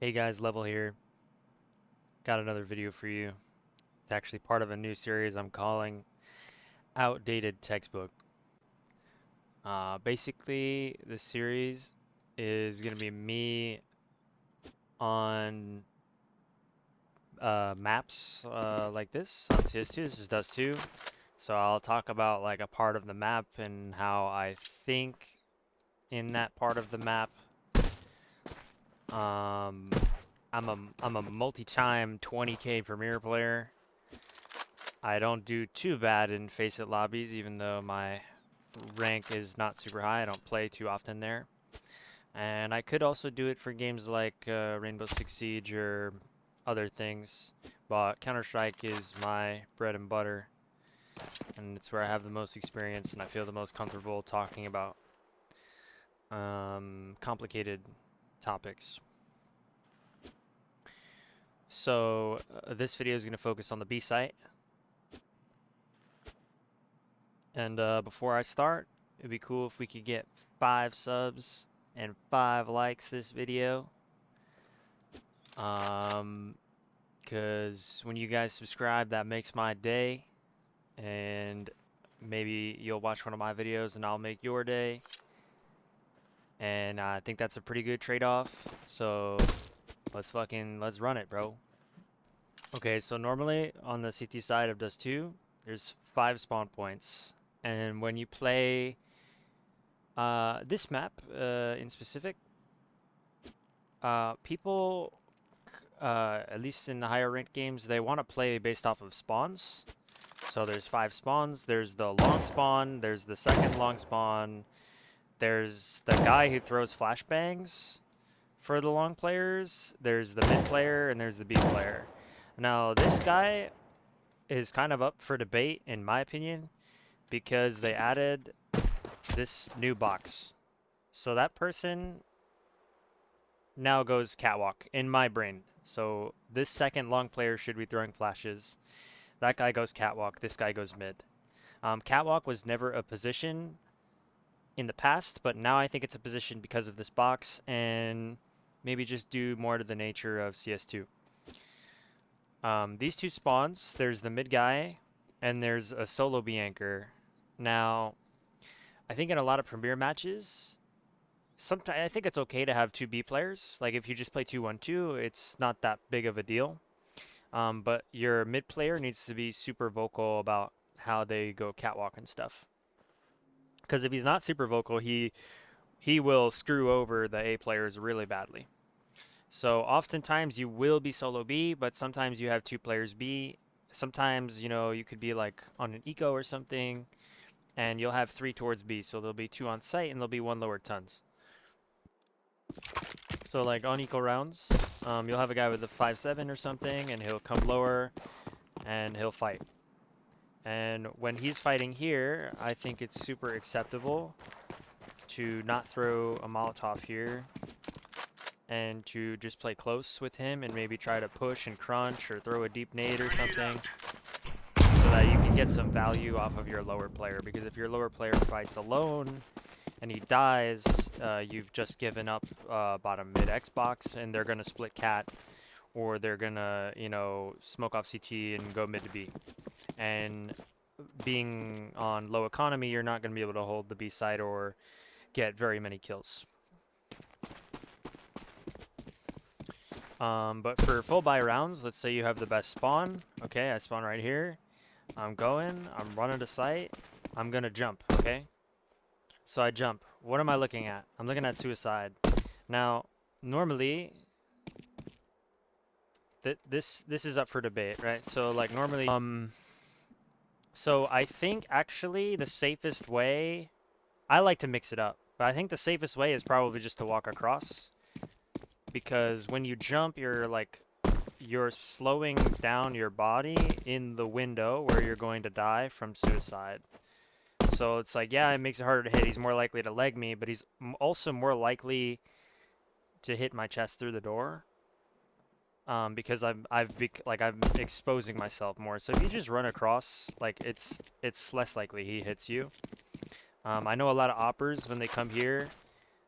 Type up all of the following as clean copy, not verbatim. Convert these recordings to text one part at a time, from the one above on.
Hey guys, Level here. Got another video for you. It's actually part of a new series I'm calling Outdated Textbook. Basically, the series is going to be me on maps like this on CS2. This is Dust2. So I'll talk about like a part of the map and how I think in that part of the map. Um, I'm a multi-time 20k Premier player. I don't do too bad in Face It lobbies, even though my rank is not super high. I don't play too often there. And I could also do it for games like Rainbow Six Siege or other things. But Counter-Strike is my bread and butter. And it's where I have the most experience and I feel the most comfortable talking about complicated topics. So this video is going to focus on the B site. And before I start, it'd be cool if we could get 5 subs and 5 likes this video. Because when you guys subscribe, that makes my day. And maybe you'll watch one of my videos and I'll make your day. And I think that's a pretty good trade-off. So let's run it, bro. Okay, so normally on the CT side of Dust2, there's 5 spawn points. And when you play this map in specific, people, at least in the higher ranked games, they want to play based off of spawns. So there's 5 spawns. There's the long spawn. There's the second long spawn. There's the guy who throws flashbangs for the long players. There's the mid player, and there's the B player. Now, this guy is kind of up for debate, in my opinion, because they added this new box. So that person now goes catwalk in my brain. So this second long player should be throwing flashes. That guy goes catwalk. This guy goes mid. Catwalk was never a position in the past, but now I think it's a position because of this box and maybe just do more to the nature of CS2. These 2 spawns, there's the mid guy and there's a solo B anchor. Now, I think in a lot of Premier matches, sometimes I think it's okay to have 2 B players. Like if you just play 2-1-2, it's not that big of a deal. But your mid player needs to be super vocal about how they go catwalk and stuff. Because if he's not super vocal, he will screw over the A players really badly. So oftentimes you will be solo B, but sometimes you have 2 players B. Sometimes, you know, you could be like on an eco or something, and you'll have 3 towards B. So there'll be 2 on site and there'll be 1 lower tons. So like on eco rounds, you'll have a guy with a 5-7 or something, and he'll come lower and he'll fight. And when he's fighting here, I think it's super acceptable to not throw a Molotov here and to just play close with him and maybe try to push and crunch or throw a deep nade or something so that you can get some value off of your lower player. Because if your lower player fights alone and he dies, you've just given up bottom mid Xbox and they're going to split cat, or they're going to, you know, smoke off CT and go mid to B. And being on low economy, you're not going to be able to hold the B side or get very many kills. But for full buy rounds, let's say you have the best spawn. Okay, I spawn right here. I'm running to site. I'm going to jump, okay? So I jump. What am I looking at? I'm looking at suicide. Now, normally, this is up for debate, right? So like normally, so I think actually the safest way, I like to mix it up, but I think the safest way is probably just to walk across. Because when you jump, you're slowing down your body in the window where you're going to die from suicide. So it's like, yeah, it makes it harder to hit. He's more likely to leg me, but he's also more likely to hit my chest through the door. Because I'm exposing myself more. So if you just run across, like it's less likely he hits you. I know a lot of oppers when they come here,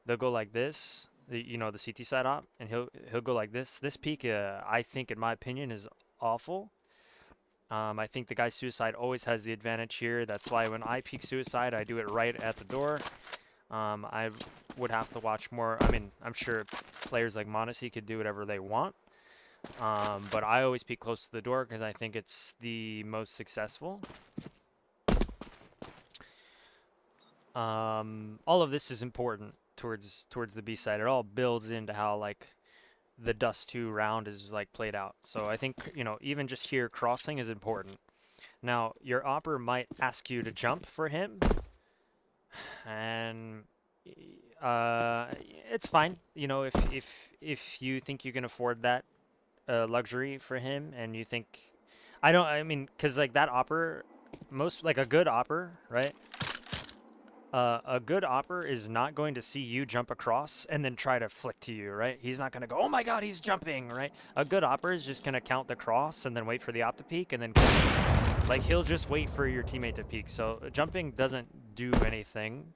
they'll go like this. you know, the CT side op, and he'll go like this. This peek, I think, in my opinion, is awful. I think the guy suicide always has the advantage here. That's why when I peek suicide, I do it right at the door. I would have to watch more. I mean, I'm sure players like Monacy could do whatever they want. But I always peek close to the door because I think it's the most successful. All of this is important towards the B side. It all builds into how like the Dust2 round is like played out. So I think, you know, even just here crossing is important. Now, your opper might ask you to jump for him, and uh, it's fine. You know, if you think you can afford that luxury for him, and you think, I mean, because like that opper, most like a good opper, right? A good opper is not going to see you jump across and then try to flick to you, right? He's not going to go, oh my god, he's jumping, right? A good opper is just going to count the cross and then wait for the op to peek, and then like he'll just wait for your teammate to peek. So jumping doesn't do anything.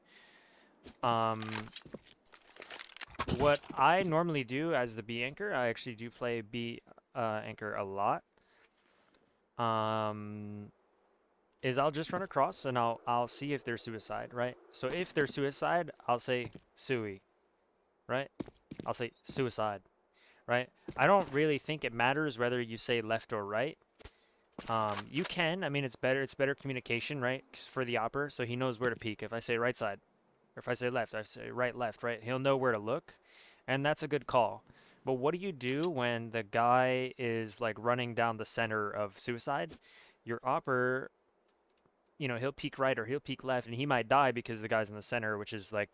What I normally do as the B anchor, I actually do play B anchor a lot. Is I'll just run across and I'll see if they're suicide, right? So if they're suicide, I'll say sui, right? I'll say suicide, right? I don't really think it matters whether you say left or right. You can, I mean, it's better communication, right? For the opper, so he knows where to peek. If I say right side, or if I say left, I say right, left, right. He'll know where to look, and that's a good call. But what do you do when the guy is like running down the center of suicide? Your opper, you know, he'll peek right or he'll peek left, and he might die because the guy's in the center, which is like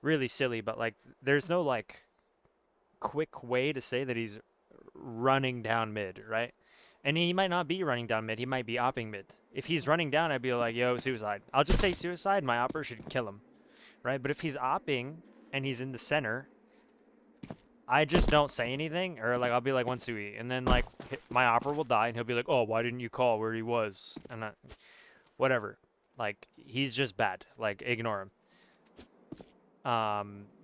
really silly. But like, there's no like quick way to say that he's running down mid, right? And he might not be running down mid. He might be opping mid. If he's running down, I'd be like, yo, suicide. I'll just say suicide. My opper should kill him, right? But if he's opping and he's in the center, I just don't say anything, or like I'll be like one sui, and then like my opper will die, and he'll be like, oh, why didn't you call where he was? And whatever. Like he's just bad. Like ignore him.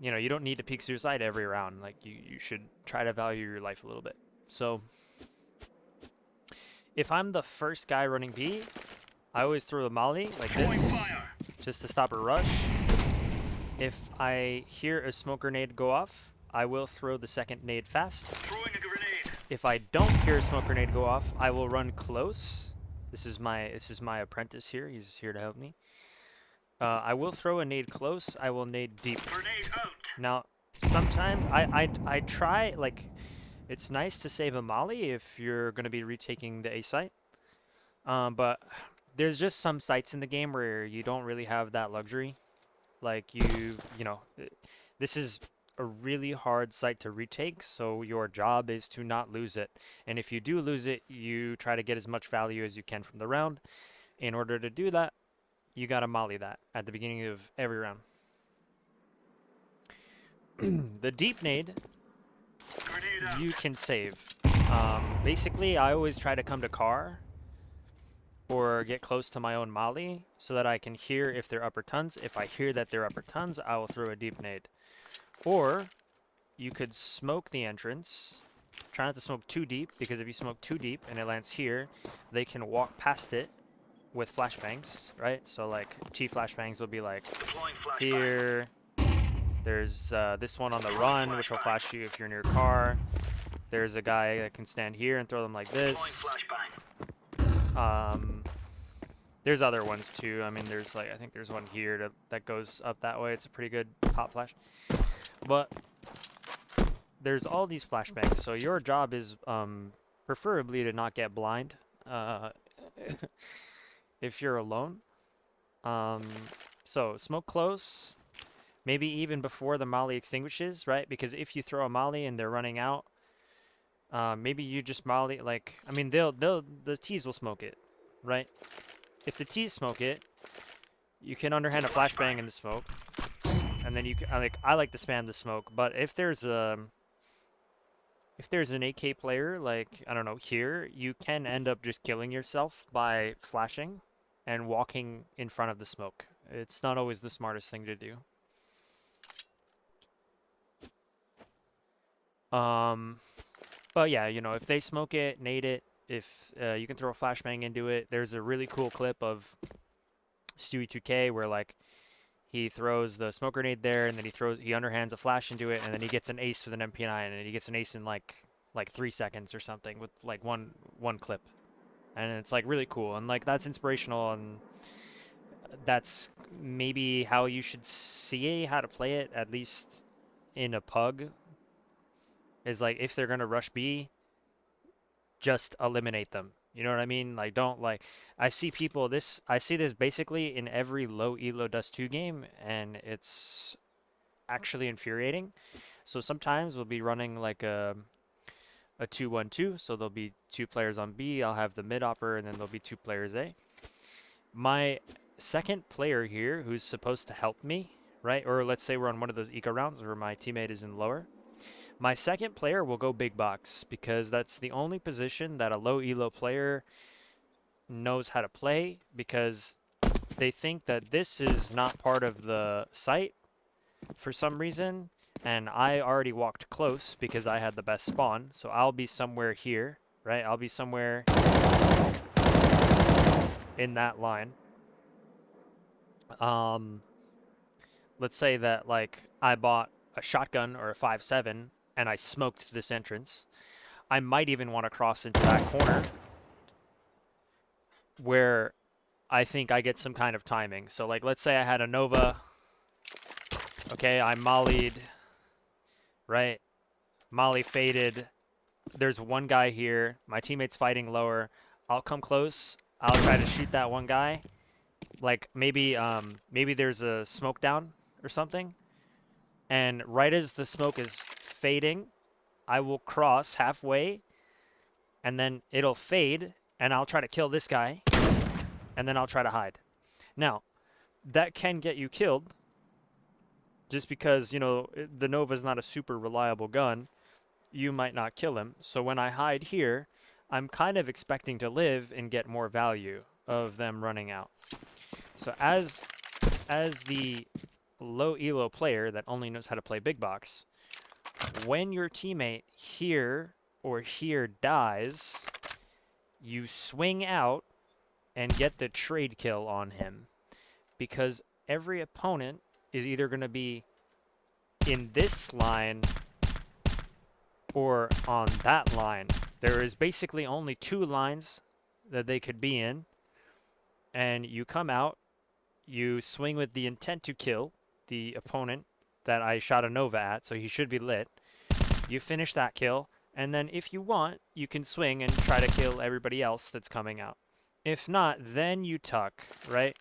You know, you don't need to peek suicide every round. Like you should try to value your life a little bit. So if I'm the first guy running B, I always throw the molly like this, just to stop a rush. If I hear a smoke grenade go off, I will throw the second nade fast. If I don't hear a smoke grenade go off, I will run close. This is my apprentice here. He's here to help me. I will throw a nade close. I will nade deep. Now, sometimes I try, like, it's nice to save a molly if you're going to be retaking the A site. But there's just some sites in the game where you don't really have that luxury. Like, you know, this is a really hard site to retake, so your job is to not lose it. And if you do lose it, you try to get as much value as you can from the round. In order to do that, you gotta molly that at the beginning of every round. The deep nade, you can save. Basically, I always try to come to car or get close to my own molly so that I can hear if they're upper tons. If I hear that they're upper tons, I will throw a deep nade. Or you could smoke the entrance. Try not to smoke too deep, because if you smoke too deep and it lands here, they can walk past it with flashbangs, right? So like T flashbangs will be like here. There's this one on the run, which will flash you if you're near a car. There's a guy that can stand here and throw them like this. There's other ones too. I mean, there's like, I think there's one here that goes up that way. It's a pretty good pop flash. But there's all these flashbangs, so your job is preferably to not get blind if you're alone. So smoke close, maybe even before the molly extinguishes, right? Because if you throw a molly and they're running out, maybe you just molly, like, I mean, the T's will smoke it, right? If the T's smoke it, you can underhand a flashbang in the smoke, and then you can, I like to spam the smoke. But if there's an AK player, like, I don't know, here, you can end up just killing yourself by flashing and walking in front of the smoke. It's not always the smartest thing to do. Um, but yeah, you know, if they smoke it, nade it, if you can throw a flashbang into it, there's a really cool clip of Stewie 2K where like he throws the smoke grenade there, and then he underhands a flash into it, and then he gets an ace with an MP9, and he gets an ace in like 3 seconds or something with like one clip, and it's like really cool, and like that's inspirational, and that's maybe how you should see how to play it, at least in a pug, is like if they're gonna rush B, just eliminate them. You know what I mean? Like don't like I see this basically in every low elo Dust 2 game, and it's actually infuriating. So sometimes we'll be running like a 2-1-2, so there'll be 2 players on B, I'll have the mid opper, and then there'll be 2 players A. My second player here who's supposed to help me, right? Or let's say we're on one of those eco rounds where my teammate is in lower. My second player will go big box because that's the only position that a low elo player knows how to play, because they think that this is not part of the site for some reason, and I already walked close because I had the best spawn, so I'll be somewhere here, right? I'll be somewhere in that line. Um, let's say that like I bought a shotgun or a 5.7 and I smoked this entrance. I might even want to cross into that corner where I think I get some kind of timing. So like let's say I had a Nova. Okay, I mollied, right? Molly faded. There's one guy here. My teammate's fighting lower. I'll come close. I'll try to shoot that one guy. Like maybe there's a smoke down or something. And right as the smoke is fading, I will cross halfway, and then it'll fade, and I'll try to kill this guy, and then I'll try to hide. Now, that can get you killed just because, you know, the Nova's not a super reliable gun. You might not kill him. So when I hide here, I'm kind of expecting to live and get more value of them running out. So as the low elo player that only knows how to play big box, when your teammate here or here dies, you swing out and get the trade kill on him, because every opponent is either going to be in this line or on that line. There is basically only 2 lines that they could be in, and you come out, you swing with the intent to kill the opponent that I shot a Nova at, so he should be lit. You finish that kill, and then if you want, you can swing and try to kill everybody else that's coming out. If not, then you tuck, right?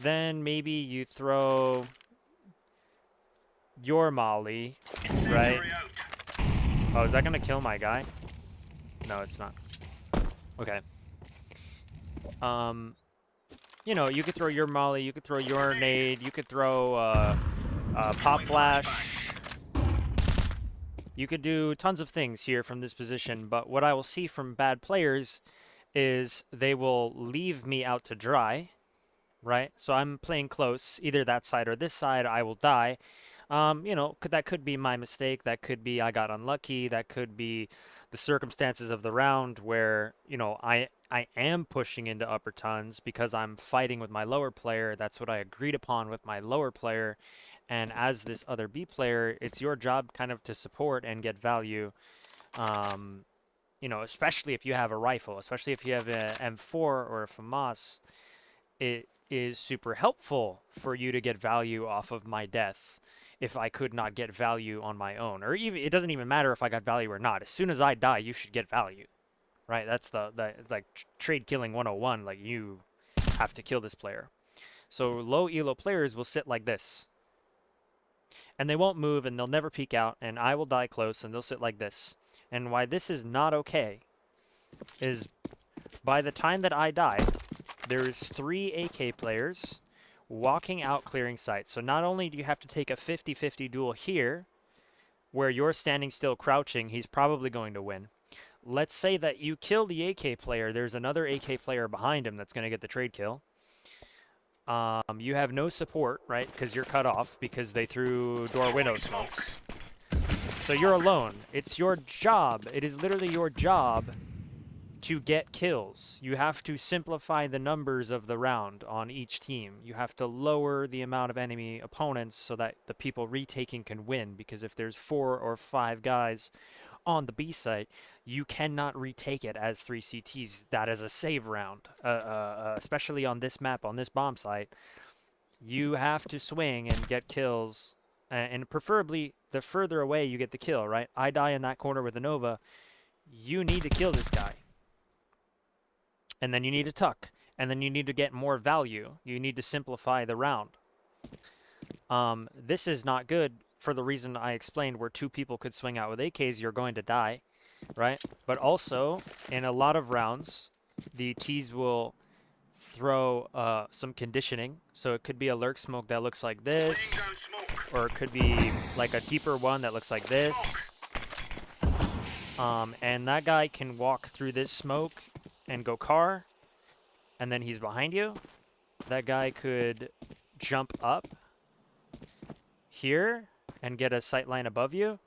Then maybe you throw your molly, right? Oh, is that gonna kill my guy? No, it's not. Okay. You know, you could throw your molly, you could throw your nade, you could throw pop flash. You could do tons of things here from this position, but what I will see from bad players is they will leave me out to dry, right? So I'm playing close, either that side or this side, I will die. You know, that could be my mistake. That could be I got unlucky. That could be the circumstances of the round where, you know, I am pushing into upper tons because I'm fighting with my lower player. That's what I agreed upon with my lower player. And as this other B player, it's your job kind of to support and get value. You know, especially if you have a rifle, especially if you have a M4 or a FAMAS, it is super helpful for you to get value off of my death if I could not get value on my own. Or even it doesn't even matter if I got value or not. As soon as I die, you should get value. Right? That's the like trade killing 101, like you have to kill this player. So low elo players will sit like this. And they won't move and they'll never peek out, and I will die close and they'll sit like this. And why this is not okay is by the time that I die, there's 3 AK players walking out clearing sites. So not only do you have to take a 50-50 duel here, where you're standing still crouching, he's probably going to win. Let's say that you kill the AK player, there's another AK player behind him that's going to get the trade kill. You have no support, right, because you're cut off because they threw door window smokes. So you're alone. It's your job. It is literally your job to get kills. You have to simplify the numbers of the round on each team. You have to lower the amount of enemy opponents so that the people retaking can win, because if there's 4 or 5 guys on the B site, you cannot retake it as 3 CTs. That is a save round, especially on this map, on this bomb site. You have to swing and get kills, and preferably the further away you get the kill, right? I die in that corner with a Nova. You need to kill this guy. And then you need to tuck. And then you need to get more value. You need to simplify the round. This is not good for the reason I explained, where 2 people could swing out with AKs, you're going to die, right? But also, in a lot of rounds, the Ts will throw some conditioning. So it could be a lurk smoke that looks like this, or it could be like a deeper one that looks like this. And that guy can walk through this smoke and go car, and then he's behind you. That guy could jump up here and get a sight line above you,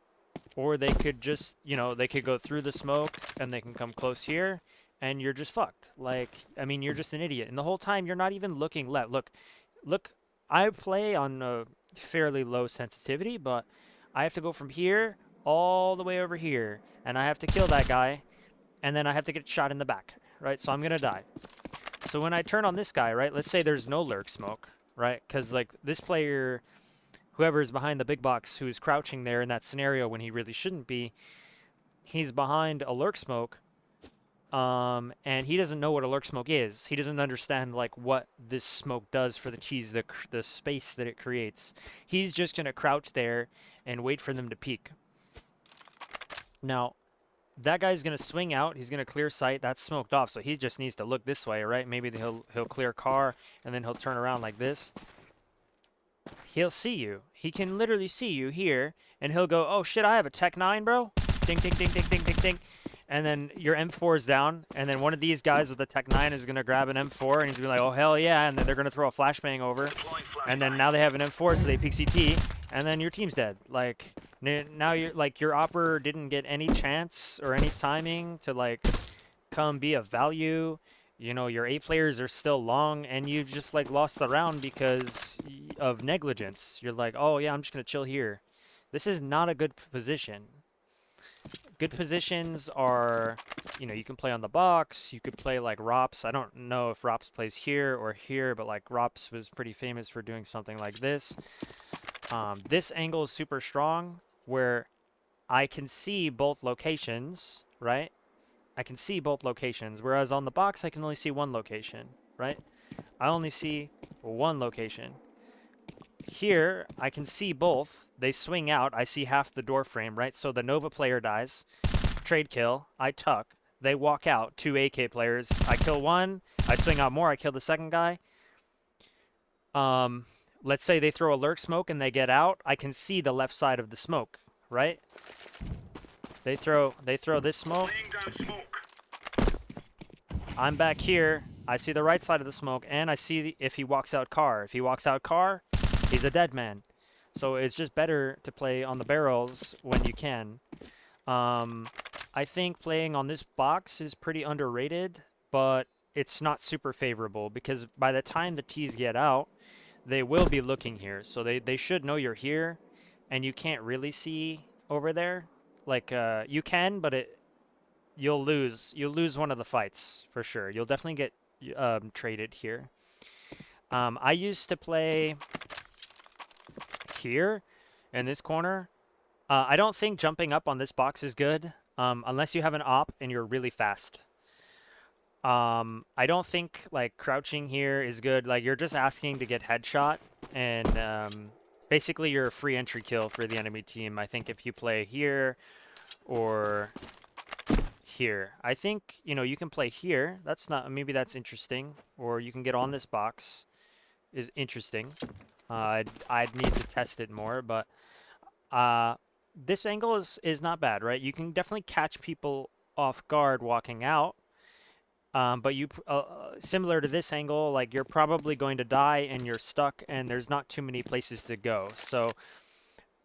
or they could just, you know, they could go through the smoke and they can come close here, and you're just fucked. Like, I mean, you're just an idiot. And the whole time you're not even looking left. Look, I play on a fairly low sensitivity, but I have to go from here all the way over here, and I have to kill that guy, and then I have to get shot in the back, right? So I'm gonna die. So when I turn on this guy, right, let's say there's no lurk smoke, right? Because, like, this player, whoever is behind the big box, who's crouching there in that scenario when he really shouldn't be, he's behind a lurk smoke, and he doesn't know what a lurk smoke is. He doesn't understand, like, what this smoke does for the cheese, the space that it creates. He's just going to crouch there and wait for them to peek. Now, that guy's going to swing out. He's going to clear sight. That's smoked off, so he just needs to look this way, right? Maybe he'll clear car, and then he'll turn around like this. He'll see you. He can literally see you here, and he'll go, oh shit, I have a Tech 9, bro. Ding, ding, ding, ding, ding, ding, ding. And then your M4 is down, and then one of these guys with the Tech 9 is going to grab an M4, and he's going to be like, oh, hell yeah, and then they're going to throw a flashbang over, and then now they have an M4, so they peek CT, and then your team's dead. Like, now you're, like, your opper didn't get any chance or any timing to, like, come be of value. You know, your A players are still long, and you just, like, lost the round because of negligence. You're like, oh, yeah, I'm just going to chill here. This is not a good position. Good positions are, you know, you can play on the box. You could play, like, Rops. I don't know if Rops plays here or here, but, like, Rops was pretty famous for doing something like this. This angle is super strong, where I can see both locations, right? I can see both locations, whereas on the box, I can only see one location, right? I only see one location. Here, I can see both. They swing out. I see half the door frame, right? So the Nova player dies. Trade kill. I tuck. They walk out. 2 AK players. I kill one. I swing out more. I kill the second guy. Let's say they throw a lurk smoke and they get out. I can see the left side of the smoke, right? They throw this smoke. I'm back here. I see the right side of the smoke, and I see if he walks out car. If he walks out car, he's a dead man. So it's just better to play on the barrels when you can. I think playing on this box is pretty underrated, but it's not super favorable, because by the time the T's get out, they will be looking here. So they should know you're here, and you can't really see over there. Like, you can, but you'll lose. You'll lose one of the fights for sure. You'll definitely get traded here. I used to play here in this corner. I don't think jumping up on this box is good, unless you have an op and you're really fast. I don't think, like, crouching here is good. Like, you're just asking to get headshot, and basically you're a free entry kill for the enemy team. I think if you play here or here, I think, you know, you can play here. That's not, maybe that's interesting. Or you can get on this box is interesting. I'd need to test it more, but this angle is not bad, right? You can definitely catch people off guard walking out. But you, similar to this angle, like, you're probably going to die and you're stuck and there's not too many places to go. So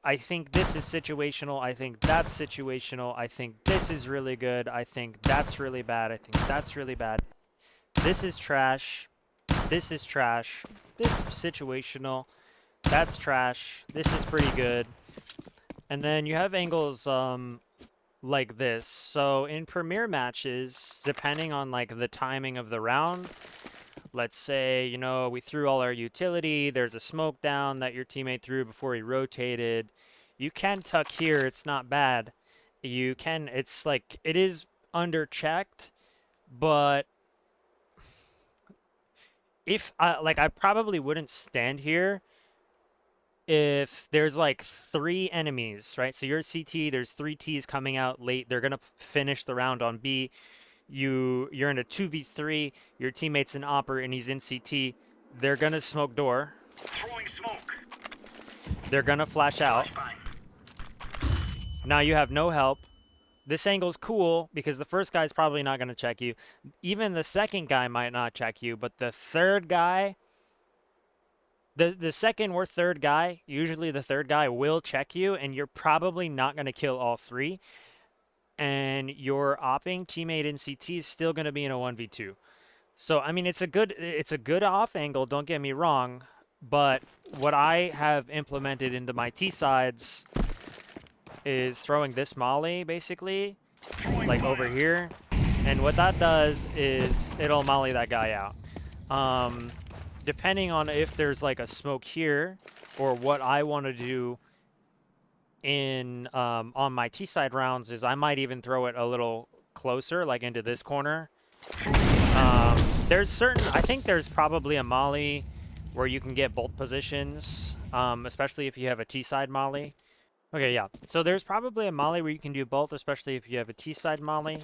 I think this is situational. I think that's situational. I think this is really good. I think that's really bad. I think that's really bad. This is trash. This is trash. This is situational. That's trash. This is pretty good. And then you have angles like this. So in premier matches, depending on like the timing of the round, let's say, you know, we threw all our utility, there's a smoke down that your teammate threw before he rotated. You can tuck here, it's not bad. You can, it's like, it is under-checked, but if, like, I probably wouldn't stand here if there's like 3 enemies, right? So you're at CT, there's 3 Ts coming out late, they're gonna finish the round on B. You're in a 2v3, your teammate's an opper and he's in CT. They're gonna smoke door. Throwing smoke. They're gonna flash out. Now you have no help. This angle's cool because the first guy's probably not gonna check you. Even the second guy might not check you, but the third guy, the second or third guy, usually the third guy will check you, and you're probably not gonna kill all 3. And your opping teammate in CT is still gonna be in a 1v2. So I mean, it's a good off angle. Don't get me wrong, but what I have implemented into my T sides is throwing this molly basically, like over here, and what that does is it'll molly that guy out. Depending on if there's like a smoke here or what I want to do in on my T side rounds is I might even throw it a little closer, like into this corner. I think there's probably a molly where you can get both positions, especially if you have a T-side molly. Okay, yeah. So there's probably a molly where you can do both, especially if you have a T-side molly.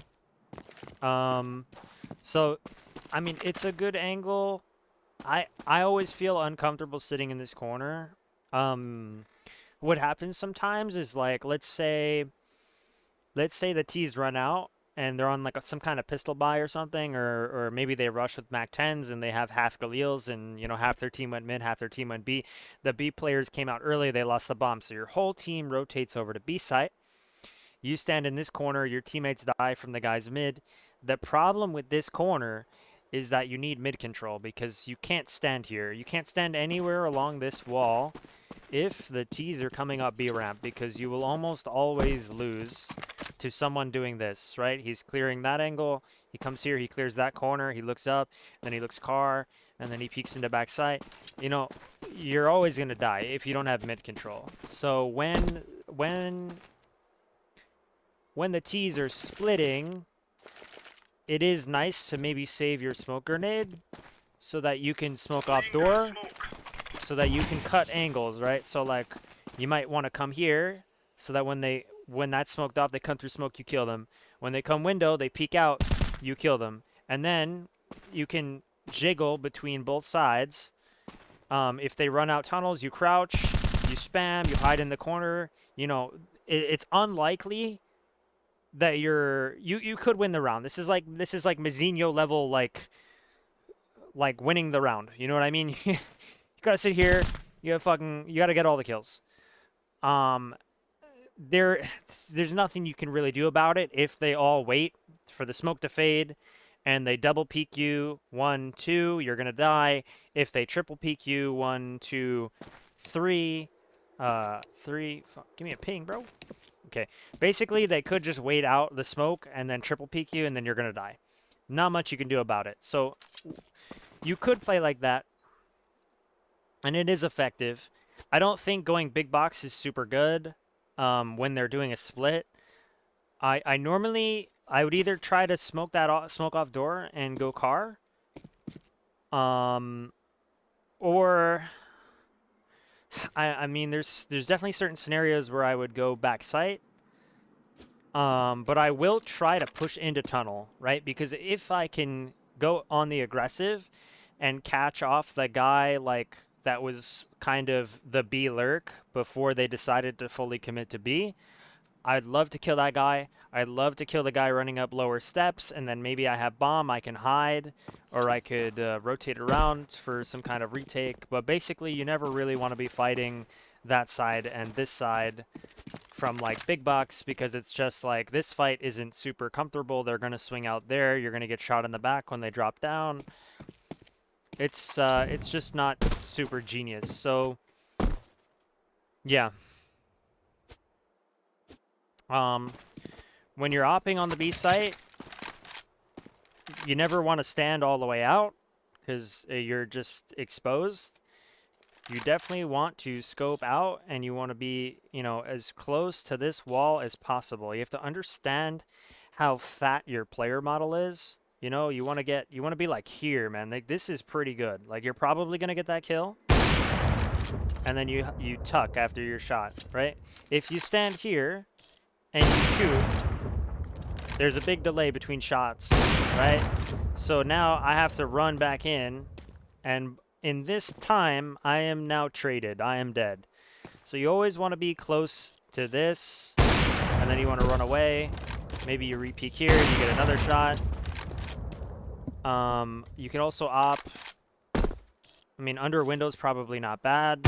So, I mean, it's a good angle. I always feel uncomfortable sitting in this corner. What happens sometimes is like, let's say the T's run out and they're on like some kind of pistol buy or something, or maybe they rush with Mac 10s and they have half Galils and, you know, half their team went mid, half their team went B. The B players came out early, they lost the bomb. So your whole team rotates over to B site. You stand in this corner, your teammates die from the guys mid. The problem with this corner is that you need mid control because you can't stand here. You can't stand anywhere along this wall if the T's are coming up B ramp, because you will almost always lose to someone doing this, right? He's clearing that angle, he comes here, he clears that corner, he looks up, then he looks car, and then he peeks into back sight. You know, you're always going to die if you don't have mid control. So when the T's are splitting, it is nice to maybe save your smoke grenade so that you can smoke off door, so that you can cut angles, right? So like you might want to come here so that when that's smoked off, they come through smoke, you kill them. When they come window, they peek out, you kill them. And then you can jiggle between both sides. If they run out tunnels, you crouch, you spam, you hide in the corner. You know, it's unlikely that you could win the round. This is like Mazinho level, like winning the round. You know what I mean? You gotta sit here. You gotta get all the kills. There's nothing you can really do about it if they all wait for the smoke to fade and they double peek you 1, 2, you're gonna die. If they triple peek you 1, 2, 3, 3, give me a ping, bro. Okay, basically they could just wait out the smoke and then triple peek you and then you're gonna die. Not much you can do about it. So you could play like that, and it is effective. I don't think going big box is super good when they're doing a split. I would either try to smoke off door and go car, or I mean there's definitely certain scenarios where I would go back site. But I will try to push into tunnel, right? Because if I can go on the aggressive and catch off the guy like that was kind of the B lurk before they decided to fully commit to B, I'd love to kill that guy. I'd love to kill the guy running up lower steps, and then maybe I have bomb, I can hide, or I could rotate around for some kind of retake. But basically, you never really want to be fighting that side and this side from like big bucks, because it's just like this fight isn't super comfortable. They're gonna swing out there. You're gonna get shot in the back when they drop down. It's just not super genius. So yeah. Um, when you're opping on the B site, you never want to stand all the way out because you're just exposed. You definitely want to scope out, and you want to be, you know, as close to this wall as possible. You have to understand how fat your player model is. You know, you want to be like here, man. Like this is pretty good. Like you're probably gonna get that kill, and then you tuck after your shot, right? If you stand here and you shoot, there's a big delay between shots, right? So now I have to run back in, and in this time, I am now traded. I am dead. So you always want to be close to this, and then you want to run away. Maybe you re-peek here, you get another shot. You can also op. I mean, under window's probably not bad.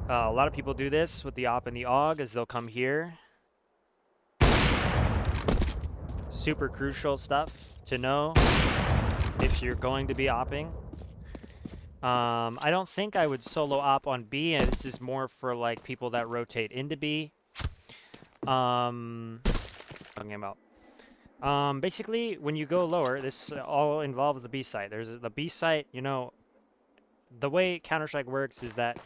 A lot of people do this with the op and the AUG, as they'll come here. Super crucial stuff to know if you're going to be opping. I don't think I would solo op on B, and this is more for like people that rotate into B. Talking about. Basically, when you go lower, this all involves the B site. There's the B site, you know, the way Counter-Strike works is that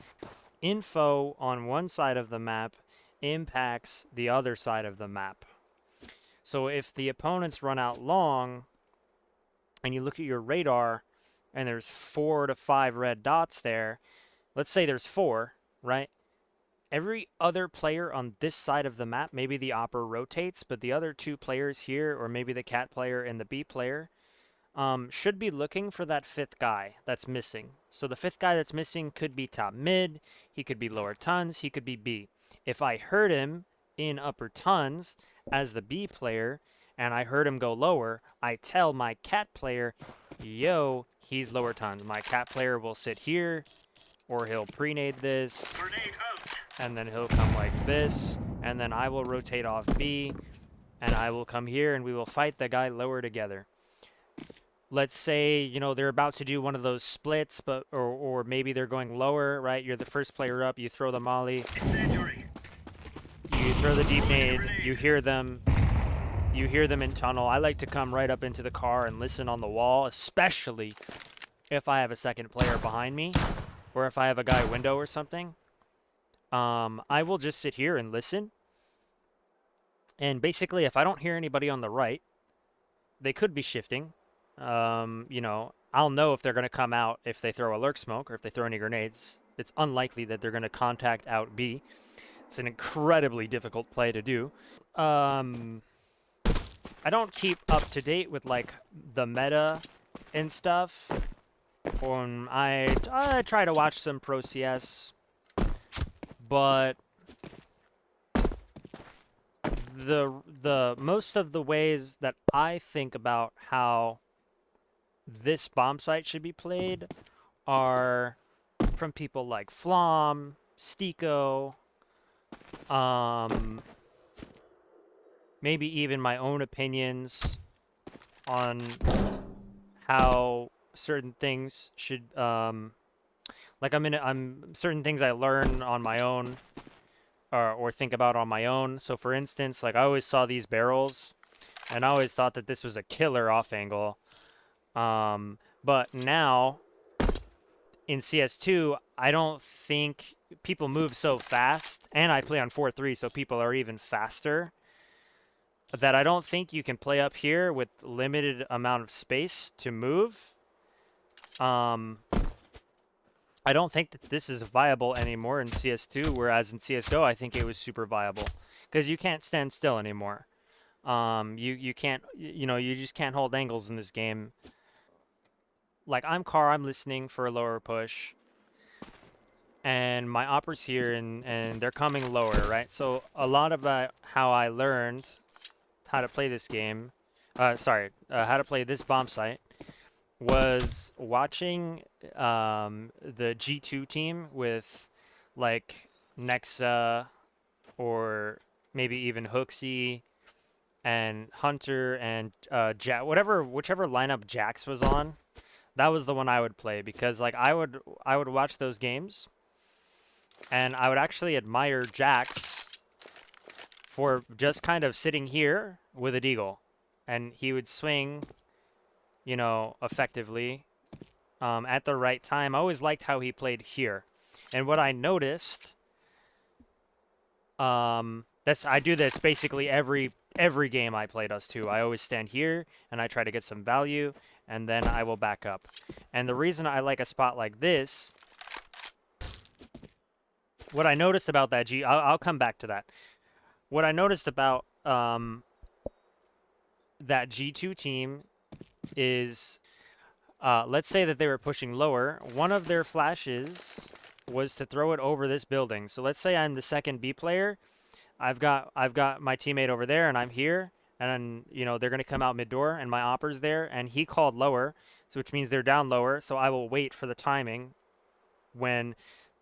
info on one side of the map impacts the other side of the map. So if the opponents run out long, and you look at your radar, and there's 4 to 5 red dots there, let's say there's 4, right? Every other player on this side of the map, maybe the opper rotates, but the other 2 players here, or maybe the cat player and the B player, should be looking for that 5th guy that's missing. So the 5th guy that's missing could be top mid, he could be lower tons, he could be B. If I heard him in upper tons as the B player, and I heard him go lower, I tell my cat player, yo, he's lower tons. My cat player will sit here, or he'll pre-nade this, and then he'll come like this, and then I will rotate off B, and I will come here, and we will fight the guy lower together. Let's say, you know, they're about to do one of those splits, but or maybe they're going lower, right? You're the first player up, you throw the molly, you throw the deep nade, you hear them in tunnel. I like to come right up into the car and listen on the wall, especially if I have a second player behind me, or if I have a guy window or something. I will just sit here and listen. And basically, if I don't hear anybody on the right, they could be shifting. You know, I'll know if they're going to come out if they throw a lurk smoke or if they throw any grenades. It's unlikely that they're going to contact out B. It's an incredibly difficult play to do. I don't keep up to date with like the meta and stuff. I try to watch some Pro CS, but the most of the ways that I think about how this bomb site should be played are from people like Flom, Stiko, maybe even my own opinions on how certain things should, like I'm certain things I learn on my own, or think about on my own. So for instance, like I always saw these barrels, and I always thought that this was a killer off angle. But now in CS2, I don't think people move so fast, and I play on 4-3, so people are even faster, that I don't think you can play up here with limited amount of space to move. I don't think that this is viable anymore in CS2, whereas in CSGO, I think it was super viable, because you can't stand still anymore. You can't, you know, you just can't hold angles in this game. Like I'm listening for a lower push, and my opper's here, and they're coming lower, right? So a lot about how I learned how to play this game, how to play this bomb site, was watching the G2 team with like Nexa or maybe even Hooksy and Hunter and Jack, whichever lineup Jax was on, that was the one I would play because like I would watch those games and I would actually admire Jax for just kind of sitting here with a deagle, and he would swing, effectively at the right time. I always liked how he played here, and what I noticed, I do this basically every game I play Dust2. I always stand here and I try to get some value, and then I will back up. And the reason I like a spot like this, what I noticed about that I'll come back to that. What I noticed about that G2 team is, let's say that they were pushing lower. One of their flashes was to throw it over this building. So let's say I'm the second B player. I've got my teammate over there, and I'm here, and they're gonna come out mid door, and my opper's there, and he called lower, so which means they're down lower. So I will wait for the timing when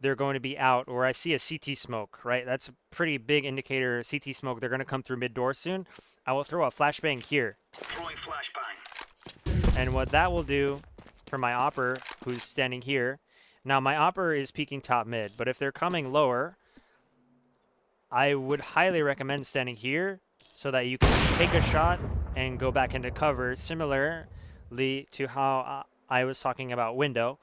they're going to be out, or I see a CT smoke, right? That's a pretty big indicator. CT smoke. They're gonna come through mid door soon. I will throw a flashbang here. Throwing flashbang. And what that will do for my opper, who's standing here, now my opper is peeking top mid, but if they're coming lower, I would highly recommend standing here so that you can take a shot and go back into cover. Similarly to how I was talking about window,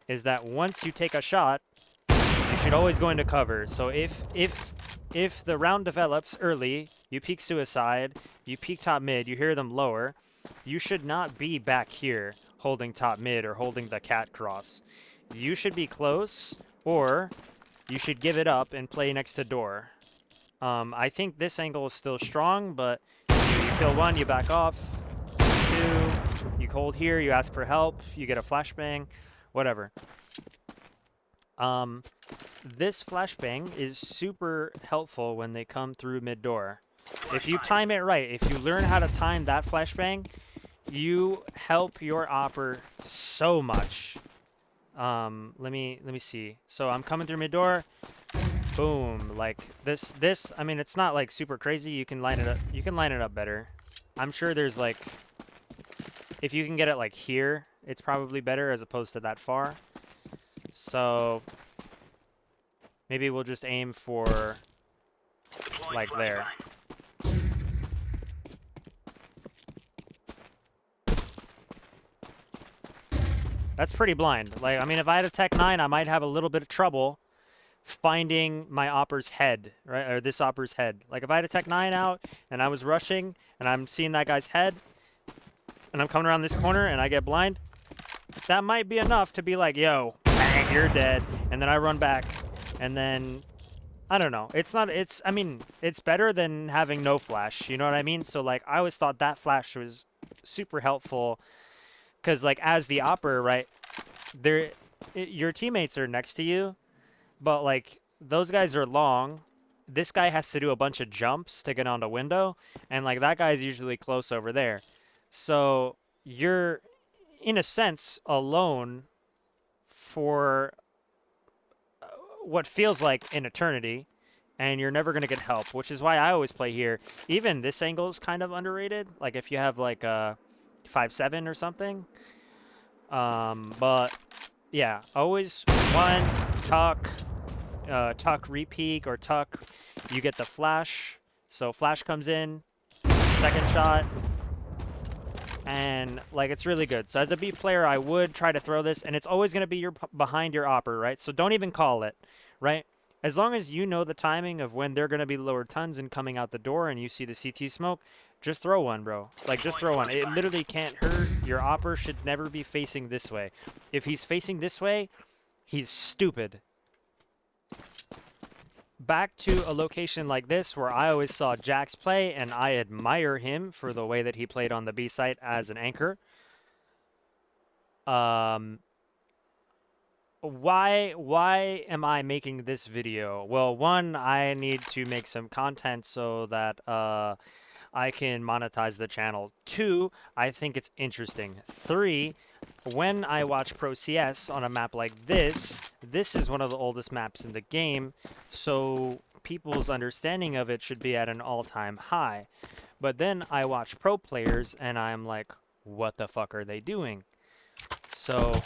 is that once you take a shot, you should always go into cover. So if the round develops early, you peek suicide, you peek top mid, you hear them lower, you should not be back here holding top mid or holding the cat cross. You should be close, or you should give it up and play next to door. I think this angle is still strong, but you kill one, you back off. Two, you hold here, you ask for help, you get a flashbang, whatever. This flashbang is super helpful when they come through mid door. If you time it right, if you learn how to time that flashbang, you help your opper so much. Let me see. So I'm coming through mid door. Boom, like this, I mean, it's not like super crazy. You can line it up better. I'm sure there's like, if you can get it like here, it's probably better as opposed to that far. So maybe we'll just aim for like there. That's pretty blind. Like, I mean, if I had a Tech 9, I might have a little bit of trouble finding my opper's head, right? Or this opper's head. Like, if I had a Tech 9 out and I was rushing and I'm seeing that guy's head and I'm coming around this corner and I get blind, that might be enough to be like, yo, bang, you're dead. And then I run back. And then, I don't know. I mean, it's better than having no flash. You know what I mean? So, like, I always thought that flash was super helpful. Because, like, as the opper, right, your teammates are next to you, but, like, those guys are long. This guy has to do a bunch of jumps to get onto window, and, like, that guy's usually close over there. So you're, in a sense, alone for what feels like an eternity, and you're never going to get help, which is why I always play here. Even this angle is kind of underrated. Like, if you have, like, a 5-7 or something. But yeah, always one tuck, repeat, or tuck. You get the flash. So flash comes in, second shot, and like it's really good. So as a B player, I would try to throw this, and it's always going to be behind your opper, right? So don't even call it, right? As long as you know the timing of when they're going to be lower tons and coming out the door, and you see the CT smoke, just throw one, bro. Like, just throw one. It literally can't hurt. Your opper should never be facing this way. If he's facing this way, he's stupid. Back to a location like this where I always saw Jax play, and I admire him for the way that he played on the B site as an anchor. Why am I making this video? Well, one, I need to make some content so that I can monetize the channel. Two, I think it's interesting. Three, When I watch Pro CS on a map like this, this is one of the oldest maps in the game, so people's understanding of it should be at an all-time high. But then I watch pro players and I'm like, what the fuck are they doing? So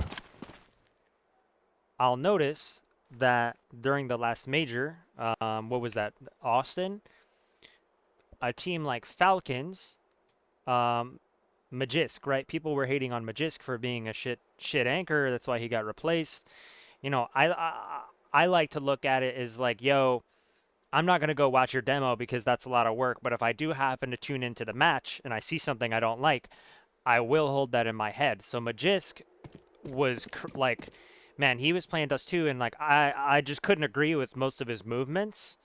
I'll notice that during the last major, what was that, Austin? A team like Falcons, um, Magisk, right? People were hating on Magisk for being a shit anchor. That's why he got replaced. You know, I like to look at it as like, yo, I'm not gonna go watch your demo because that's a lot of work. But if I do happen to tune into the match and I see something I don't like, I will hold that in my head. So Magisk was like, man, he was playing Dust2, and like I just couldn't agree with most of his movements.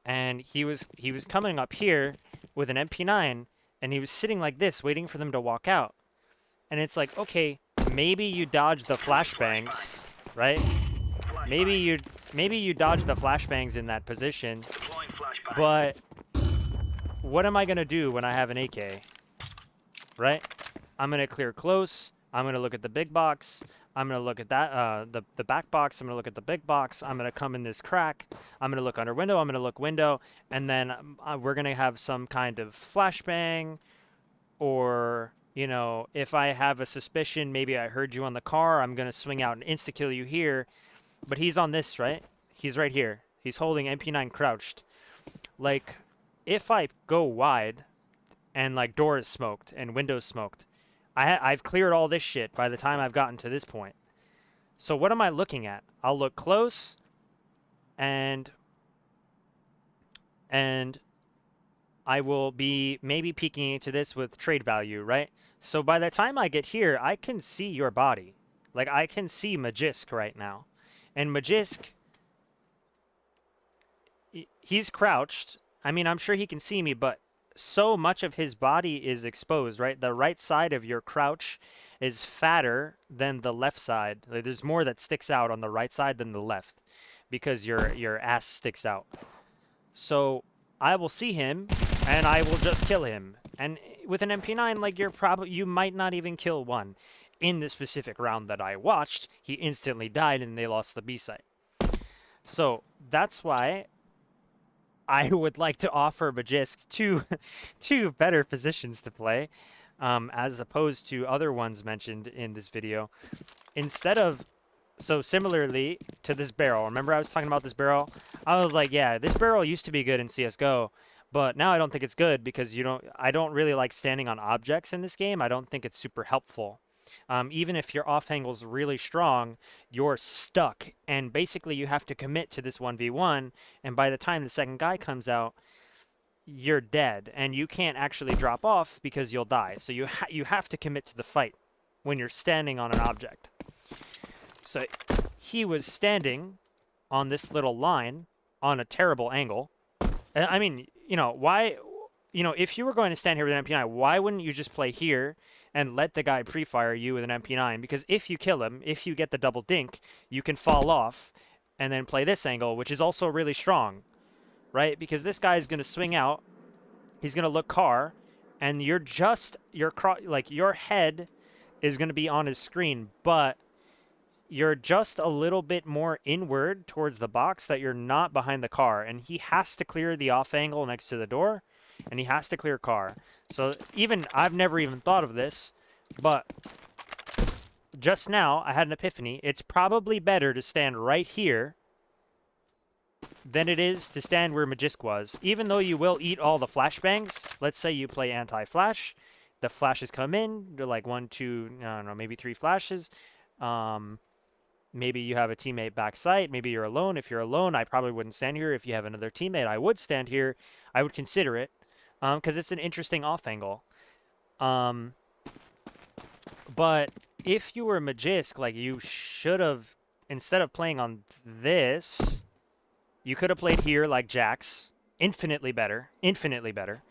And he was coming up here with an MP9, and he was sitting like this, waiting for them to walk out. And it's like, okay, maybe you dodge the flashbangs, right? Maybe Flashbang. you maybe you dodge the flashbangs in that position, Deploying flashbang. but what am I gonna do when I have an AK, right? I'm gonna clear close. I'm gonna look at the big box. I'm gonna look at that the back box. I'm gonna look at the big box. I'm gonna come in this crack. I'm gonna look under window. I'm gonna look window, and then we're gonna have some kind of flashbang, or you know, if I have a suspicion, maybe I heard you on the car. I'm gonna swing out and insta kill you here. But he's on this, right? He's right here. He's holding MP9 crouched. Like, if I go wide and like doors smoked and windows smoked, I've cleared all this shit by the time I've gotten to this point. So what am I looking at? I'll look close and I will be maybe peeking into this with trade value, right? So by the time I get here, I can see your body. Like I can see Magisk right now. And Magisk, he's crouched. I mean, I'm sure he can see me, but so much of his body is exposed, right? The right side of your crouch is fatter than the left side. Like, there's more that sticks out on the right side than the left because your ass sticks out. So I will see him and I will just kill him. And with an MP9, like you might not even kill one. In the specific round that I watched, he instantly died and they lost the B site. So that's why I would like to offer Magisk two better positions to play, as opposed to other ones mentioned in this video. Instead of, so similarly to this barrel, remember I was talking about this barrel? I was like, yeah, this barrel used to be good in CSGO, but now I don't think it's good because I don't really like standing on objects in this game. I don't think it's super helpful. Even if your off angle's really strong, you're stuck, and basically you have to commit to this 1v1, and by the time the second guy comes out, you're dead, and you can't actually drop off because you'll die. So you have to commit to the fight when you're standing on an object. So he was standing on this little line on a terrible angle. I mean, you know, why, you know, if you were going to stand here with an MP9, why wouldn't you just play here and let the guy pre-fire you with an MP9? Because if you kill him, if you get the double dink, you can fall off and then play this angle, which is also really strong, right? Because this guy is going to swing out, he's going to look car, and your head is going to be on his screen, but you're just a little bit more inward towards the box that you're not behind the car, and he has to clear the off angle next to the door, and he has to clear car. So I've never even thought of this, but just now I had an epiphany. It's probably better to stand right here than it is to stand where Magisk was. Even though you will eat all the flashbangs, let's say you play anti-flash, the flashes come in, they're like 1, 2, I don't know, maybe 3 flashes. Maybe you have a teammate back site. Maybe you're alone. If you're alone, I probably wouldn't stand here. If you have another teammate, I would stand here. I would consider it because it's an interesting off angle. But if you were Magisk, like you should have, instead of playing on this, you could have played here like Jax. Infinitely better. Infinitely better.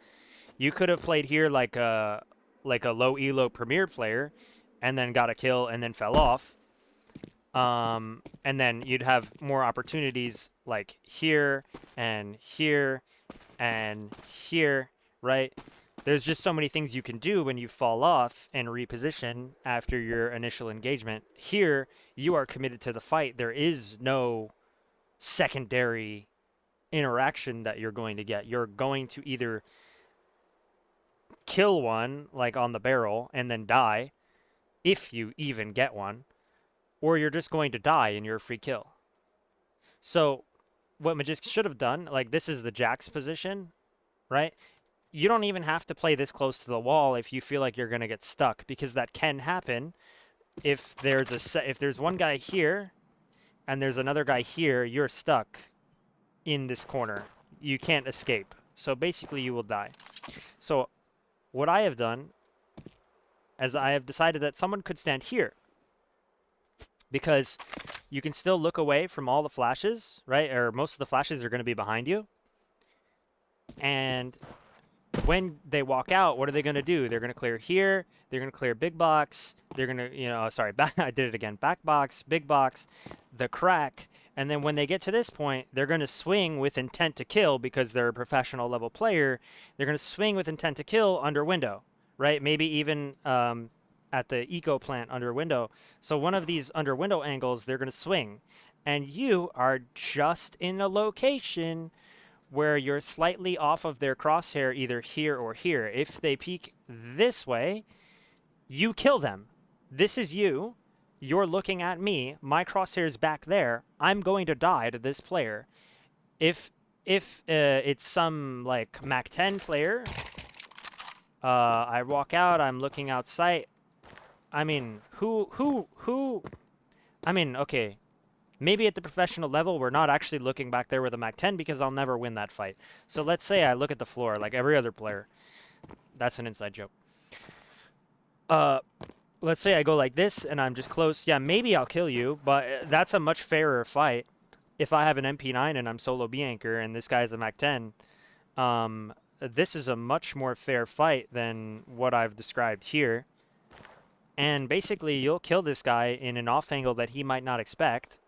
You could have played here like a low elo premier player and then got a kill and then fell off. And then you'd have more opportunities like here and here and here, right? There's just so many things you can do when you fall off and reposition after your initial engagement. Here, you are committed to the fight. There is no secondary interaction that you're going to get. You're going to either kill one, like on the barrel, and then die, if you even get one, or you're just going to die and you're a free kill. So, what Magisk should have done, like this is the Jack's position, right? You don't even have to play this close to the wall if you feel like you're going to get stuck, because that can happen if there's one guy here and there's another guy here, you're stuck in this corner. You can't escape. So basically you will die. So what I have done is I have decided that someone could stand here, because you can still look away from all the flashes, right? Or most of the flashes are going to be behind you. And when they walk out, what are they going to do? They're going to clear here. They're going to clear big box. They're going to, sorry, I did it again. Back box, big box, the crack. And then when they get to this point, they're going to swing with intent to kill, because they're a professional level player. They're going to swing with intent to kill under window, right? Maybe even at the eco plant under window. So one of these under window angles, they're going to swing. And you are just in a location where you're slightly off of their crosshair, either here or here. If they peek this way, you kill them. This is you. You're looking at me. My crosshair's back there. I'm going to die to this player. If it's some like Mac 10 player, I walk out. I'm looking outside. I mean, I mean, okay. Maybe at the professional level, we're not actually looking back there with a Mac 10, because I'll never win that fight. So let's say I look at the floor like every other player. That's an inside joke. Let's say I go like this and I'm just close. Yeah, maybe I'll kill you, but that's a much fairer fight. If I have an MP9 and I'm solo B anchor and this guy's a Mac 10, this is a much more fair fight than what I've described here. And basically, you'll kill this guy in an off angle that he might not expect,